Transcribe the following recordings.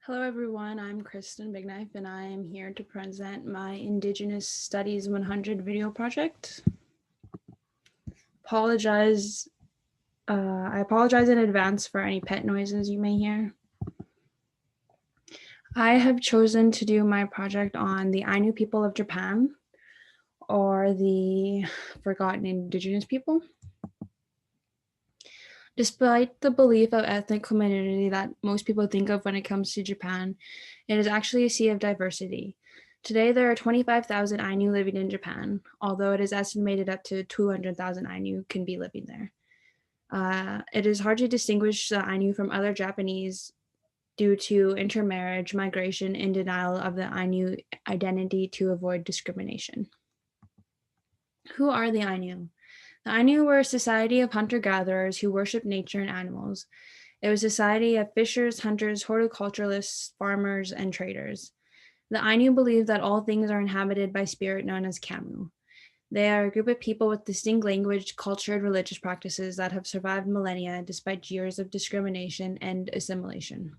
Hello everyone, I'm Kristen Bigknife and I am here to present my Indigenous Studies 100 video project. I apologize in advance for any pet noises you may hear. I have chosen to do my project on the Ainu people of Japan, or the forgotten Indigenous people. Despite the belief of ethnic community that most people think of when it comes to Japan, it is actually a sea of diversity. Today, there are 25,000 Ainu living in Japan, although it is estimated up to 200,000 Ainu can be living there. It is hard to distinguish the Ainu from other Japanese due to intermarriage, migration, and denial of the Ainu identity to avoid discrimination. Who are the Ainu? The Ainu were a society of hunter-gatherers who worshiped nature and animals. It was a society of fishers, hunters, horticulturalists, farmers, and traders. The Ainu believe that all things are inhabited by spirit known as Kamu. They are a group of people with distinct language, culture, and religious practices that have survived millennia despite years of discrimination and assimilation.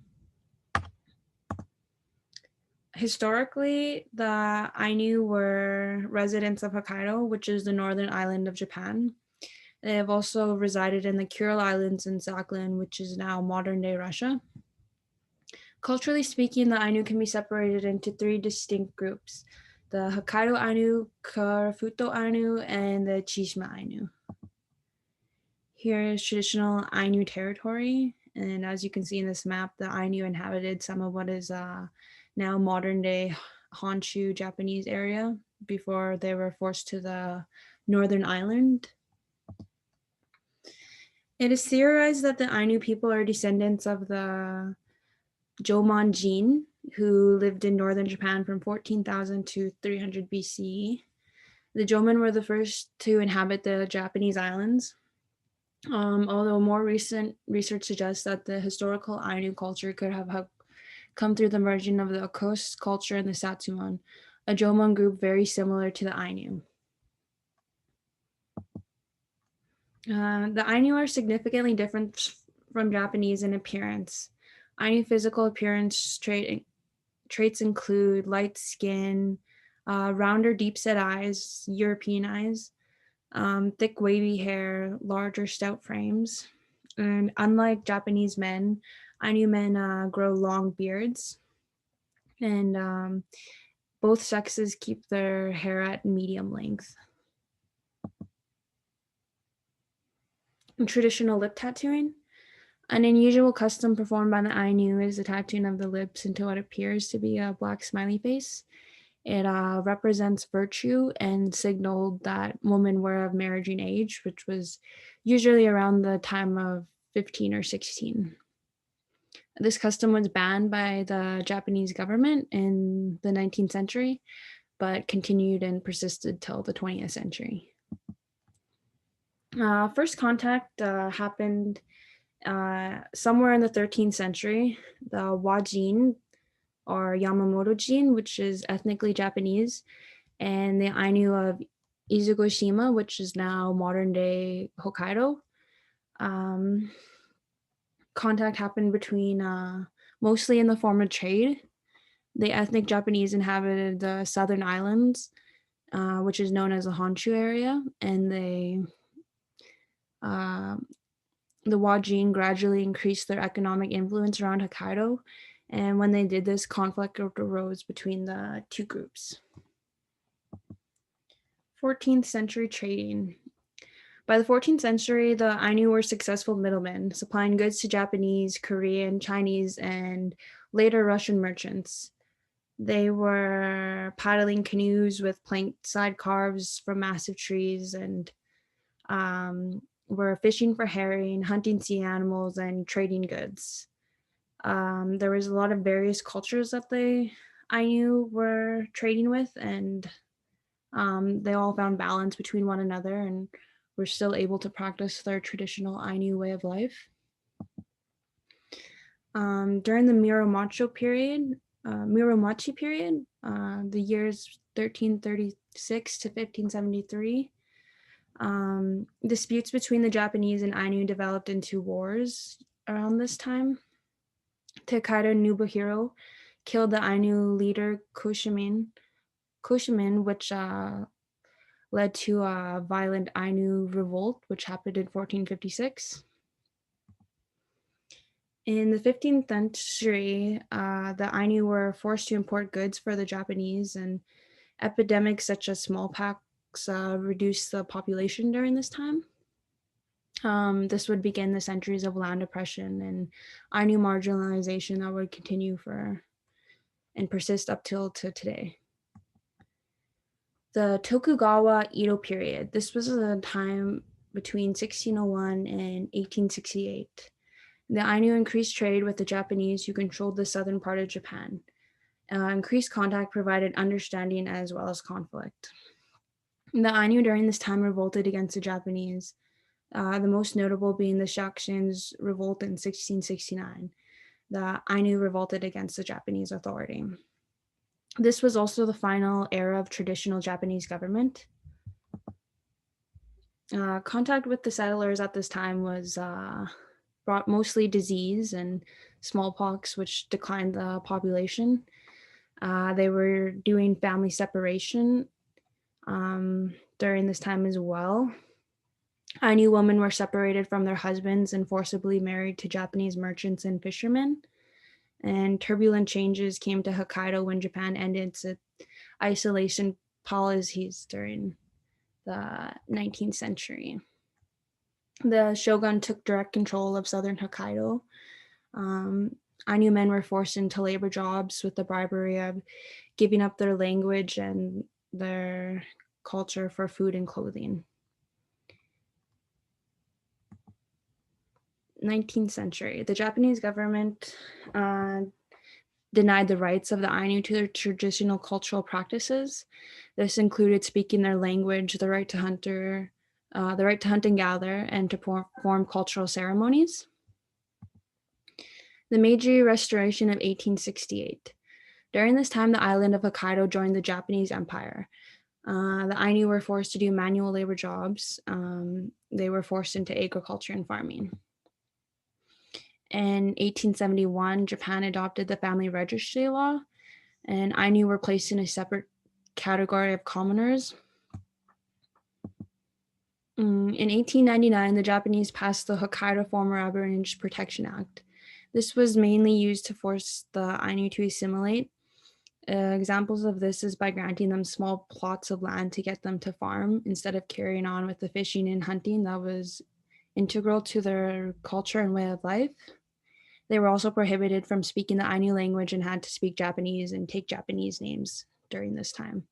Historically, the Ainu were residents of Hokkaido, which is the northern island of Japan. They have also resided in the Kuril Islands in Sakhalin, which is now modern-day Russia. Culturally speaking, the Ainu can be separated into three distinct groups: the Hokkaido Ainu, Karafuto Ainu, and the Chishima Ainu. Here is traditional Ainu territory, and as you can see in this map, the Ainu inhabited some of what is now modern-day Honshu Japanese area before they were forced to the northern island. It is theorized that the Ainu people are descendants of the Jomon Jin, who lived in northern Japan from 14,000 to 300 BCE. The Jomon were the first to inhabit the Japanese islands, although more recent research suggests that the historical Ainu culture could have come through the merging of the Okos culture and the Satsumon, a Jomon group very similar to the Ainu. The Ainu are significantly different from Japanese in appearance. Ainu physical appearance traits include light skin, rounder deep-set eyes, European eyes, thick wavy hair, larger stout frames. And unlike Japanese men, Ainu men grow long beards. And both sexes keep their hair at medium length. Traditional lip tattooing. An unusual custom performed by the Ainu is the tattooing of the lips into what appears to be a black smiley face. It represents virtue and signaled that women were of marrying age, which was usually around the time of 15 or 16. This custom was banned by the Japanese government in the 19th century, but continued and persisted till the 20th century. First contact happened somewhere in the 13th century. The Wajin, or Yamamoto Jin, which is ethnically Japanese, and the Ainu of Izugoshima, which is now modern day Hokkaido. Contact happened between mostly in the form of trade. The ethnic Japanese inhabited the southern islands, which is known as the Honshu area, and the Wajin gradually increased their economic influence around Hokkaido, and when they did this, conflict arose between the two groups. 14th century trading. By the 14th century, the Ainu were successful middlemen, supplying goods to Japanese, Korean, Chinese, and later Russian merchants. They were paddling canoes with planked sidecars from massive trees, and were fishing for herring, hunting sea animals, and trading goods. There was a lot of various cultures that the Ainu were trading with, and they all found balance between one another and were still able to practice their traditional Ainu way of life. During the Muromachi period, the years 1336 to 1573, disputes between the Japanese and Ainu developed into wars around this time. Takedo Nobuhiro killed the Ainu leader Koshimin, which led to a violent Ainu revolt, which happened in 1456. In the 15th century, the Ainu were forced to import goods for the Japanese, and epidemics such as smallpox reduced the population during this time. This would begin the centuries of land oppression and Ainu marginalization that would continue for and persist up till to today. The Tokugawa Edo period. This was a time between 1601 and 1868. The Ainu increased trade with the Japanese, who controlled the southern part of Japan. Increased contact provided understanding as well as conflict. The Ainu during this time revolted against the Japanese, the most notable being the Shakshin's revolt in 1669. The Ainu revolted against the Japanese authority. This was also the final era of traditional Japanese government. Contact with the settlers at this time was brought mostly disease and smallpox, which declined the population. They were doing family separation during this time as well. Ainu women were separated from their husbands and forcibly married to Japanese merchants and fishermen. And turbulent changes came to Hokkaido when Japan ended its isolation policies during the 19th century. The shogun took direct control of southern Hokkaido. Ainu men were forced into labor jobs with the bribery of giving up their language and their culture for food and clothing. 19th century, the Japanese government denied the rights of the Ainu to their traditional cultural practices. This included speaking their language, the right to hunt and gather, and to perform cultural ceremonies. The Meiji Restoration of 1868. During this time, the island of Hokkaido joined the Japanese Empire. The Ainu were forced to do manual labor jobs. They were forced into agriculture and farming. In 1871, Japan adopted the family registry law, and Ainu were placed in a separate category of commoners. In 1899, the Japanese passed the Hokkaido Former Aborigines Protection Act. This was mainly used to force the Ainu to assimilate. Examples of this is by granting them small plots of land to get them to farm instead of carrying on with the fishing and hunting that was integral to their culture and way of life. They were also prohibited from speaking the Ainu language and had to speak Japanese and take Japanese names during this time.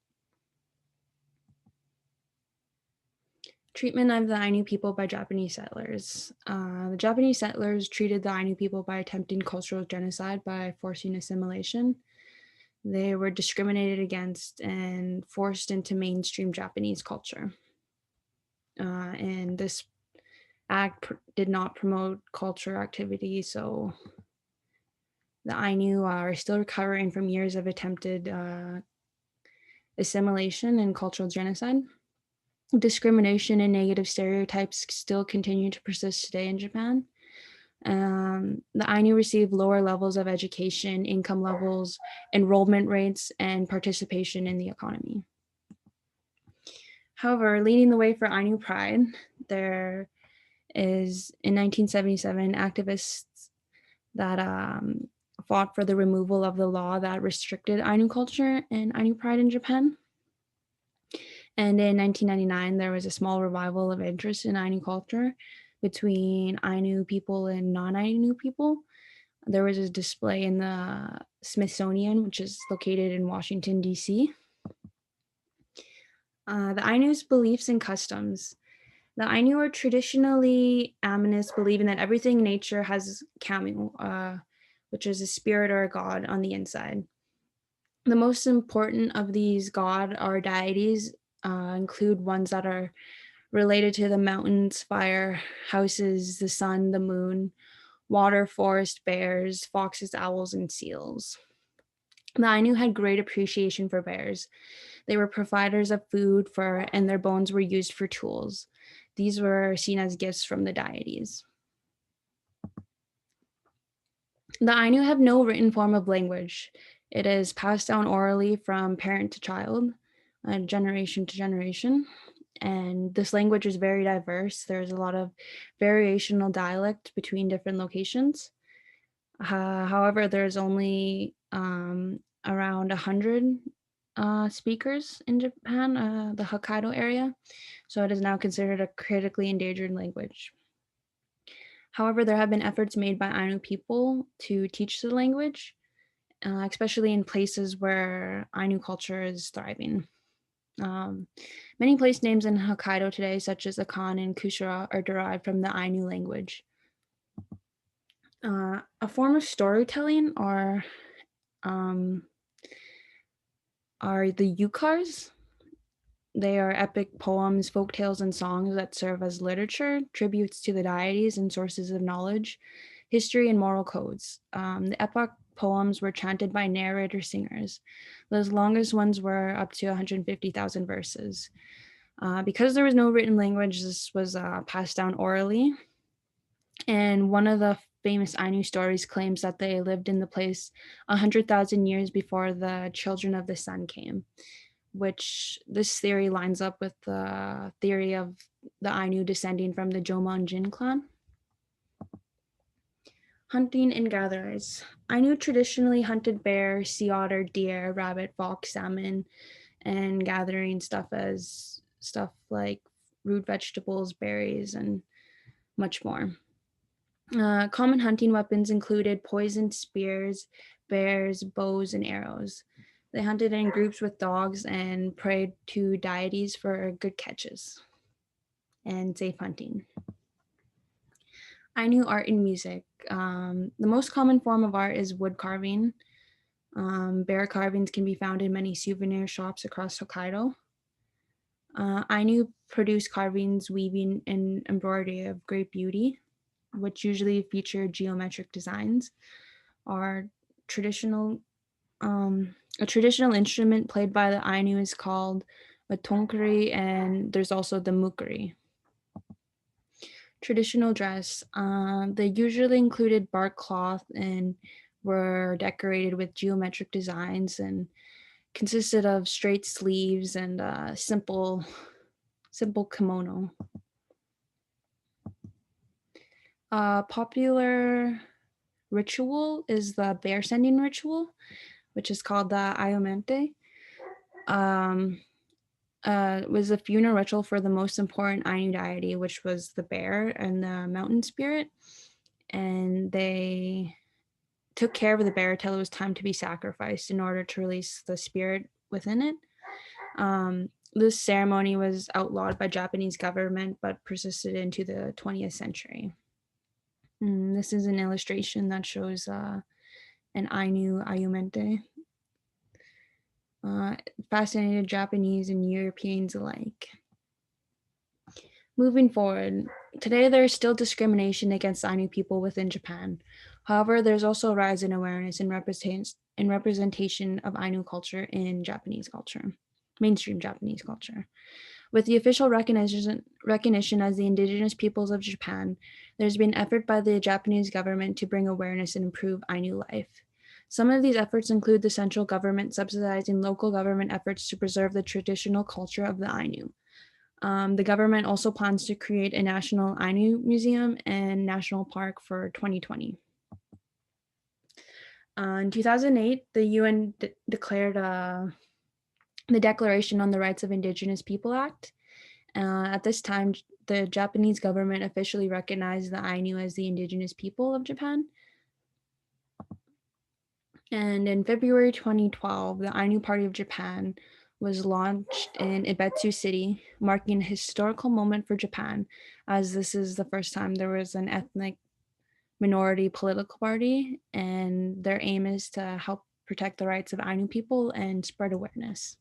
Treatment of the Ainu people by Japanese settlers. The Japanese settlers treated the Ainu people by attempting cultural genocide by forcing assimilation. They were discriminated against and forced into mainstream Japanese culture. And this act did not promote cultural activity, so the Ainu are still recovering from years of attempted assimilation and cultural genocide. Discrimination and negative stereotypes still continue to persist today in Japan. The Ainu receive lower levels of education, income levels, enrollment rates, and participation in the economy. However, leading the way for Ainu pride, there is, in 1977, activists that fought for the removal of the law that restricted Ainu culture and Ainu pride in Japan. And in 1999, there was a small revival of interest in Ainu culture between Ainu people and non-Ainu people. There was a display in the Smithsonian, which is located in Washington, D.C. The Ainu's beliefs and customs. The Ainu are traditionally Aminists, believing that everything in nature has kami, which is a spirit or a god on the inside. The most important of these god or deities include ones that are related to the mountains, fire, houses, the sun, the moon, water, forest, bears, foxes, owls, and seals. The Ainu had great appreciation for bears. They were providers of food and their bones were used for tools. These were seen as gifts from the deities. The Ainu have no written form of language. It is passed down orally from parent to child, generation to generation. And this language is very diverse. There's a lot of variational dialect between different locations. However, there's only around 100 speakers in Japan, the Hokkaido area. So it is now considered a critically endangered language. However, there have been efforts made by Ainu people to teach the language, especially in places where Ainu culture is thriving. Um, Many place names in Hokkaido today, such as Akan and Kushira, are derived from the Ainu language. A form of storytelling um, are the yukars. They are epic poems, folk tales, and songs that serve as literature, tributes to the deities, and sources of knowledge, history, and moral codes. The epic poems were chanted by narrator singers. The longest ones were up to 150,000 verses. Because there was no written language, this was passed down orally. And one of the famous Ainu stories claims that they lived in the place 100,000 years before the children of the sun came, which this theory lines up with the theory of the Ainu descending from the Jomon clan. Hunting and gatherers. Ainu traditionally hunted bear, sea otter, deer, rabbit, fox, salmon, and gathering stuff like root vegetables, berries, and much more. Common hunting weapons included poisoned spears, bears, bows, and arrows. They hunted in groups with dogs and prayed to deities for good catches and safe hunting. Ainu art and music. The most common form of art is wood carving. Bear carvings can be found in many souvenir shops across Hokkaido. Ainu produce carvings, weaving, and embroidery of great beauty, which usually feature geometric designs. Are traditional A traditional instrument played by the Ainu is called a tonkari, and there's also the mukuri. Traditional dress. They usually included bark cloth and were decorated with geometric designs and consisted of straight sleeves and simple kimono. Popular ritual is the bear sending ritual, which is called the Ayumente. Um, was a funeral ritual for the most important Ainu deity, which was the bear and the mountain spirit. And they took care of the bear till it was time to be sacrificed in order to release the spirit within it. This ceremony was outlawed by Japanese government, but persisted into the 20th century. This is an illustration that shows an Ainu Ayumente. Fascinated Japanese and Europeans alike. Moving forward, today there is still discrimination against Ainu people within Japan. However, there's also a rise in awareness and representation of Ainu culture in Japanese culture, mainstream Japanese culture. With the official recognition as the Indigenous peoples of Japan, there's been effort by the Japanese government to bring awareness and improve Ainu life. Some of these efforts include the central government subsidizing local government efforts to preserve the traditional culture of the Ainu. The government also plans to create a national Ainu museum and national park for 2020. In 2008, the UN declared the Declaration on the Rights of Indigenous People Act. At this time, the Japanese government officially recognized the Ainu as the indigenous people of Japan. And in February 2012, the Ainu Party of Japan was launched in Ibetsu City, marking a historical moment for Japan, as this is the first time there was an ethnic minority political party, and their aim is to help protect the rights of Ainu people and spread awareness.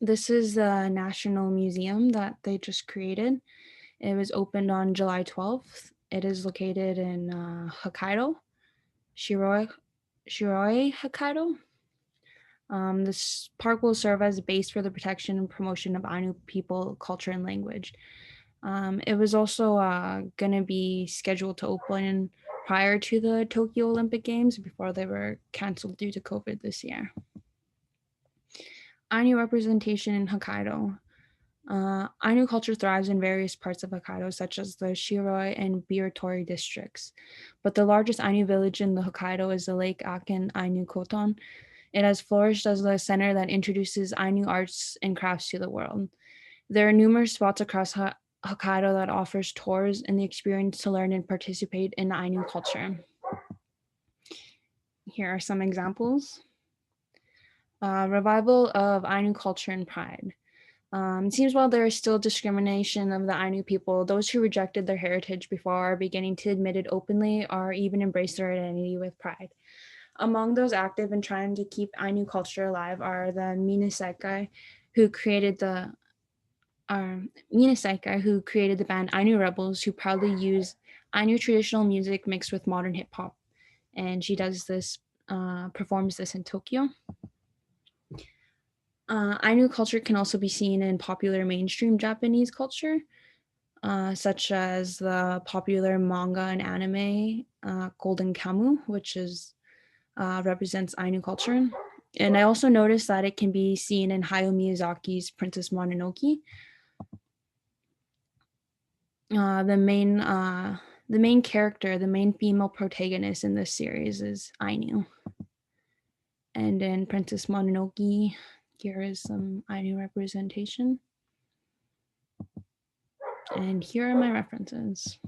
This is the National Museum that they just created. It was opened on July 12th. It is located in Hokkaido, Shiroi Hokkaido. This park will serve as a base for the protection and promotion of Ainu people, culture, and language. It was also going to be scheduled to open prior to the Tokyo Olympic Games before they were canceled due to COVID this year. Ainu representation in Hokkaido. Ainu culture thrives in various parts of Hokkaido, such as the Shiroi and Biratori districts. But the largest Ainu village in the Hokkaido is the Lake Aken Ainu Koton. It has flourished as the center that introduces Ainu arts and crafts to the world. There are numerous spots across Hokkaido that offers tours and the experience to learn and participate in Ainu culture. Here are some examples. Revival of Ainu culture and pride. It seems while there is still discrimination of the Ainu people, those who rejected their heritage before are beginning to admit it openly or even embrace their identity with pride. Among those active in trying to keep Ainu culture alive are the Minasekai, who created the band Ainu Rebels, who proudly use Ainu traditional music mixed with modern hip hop, and she performs this in Tokyo. Ainu culture can also be seen in popular mainstream Japanese culture, such as the popular manga and anime Golden Kamuy, which represents Ainu culture. And I also noticed that it can be seen in Hayao Miyazaki's Princess Mononoke. The main character, the main female protagonist in this series is Ainu. And in Princess Mononoke, here is some Ainu representation. And here are my references.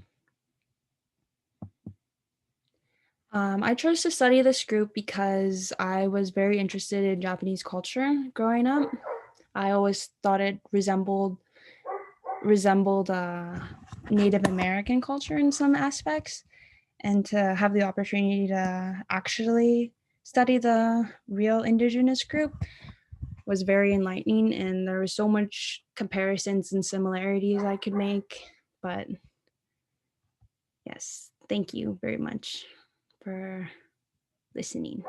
I chose to study this group because I was very interested in Japanese culture growing up. I always thought it resembled Native American culture in some aspects, and to have the opportunity to actually study the real Indigenous group was very enlightening, and there was so much comparisons and similarities I could make. But yes, thank you very much for listening.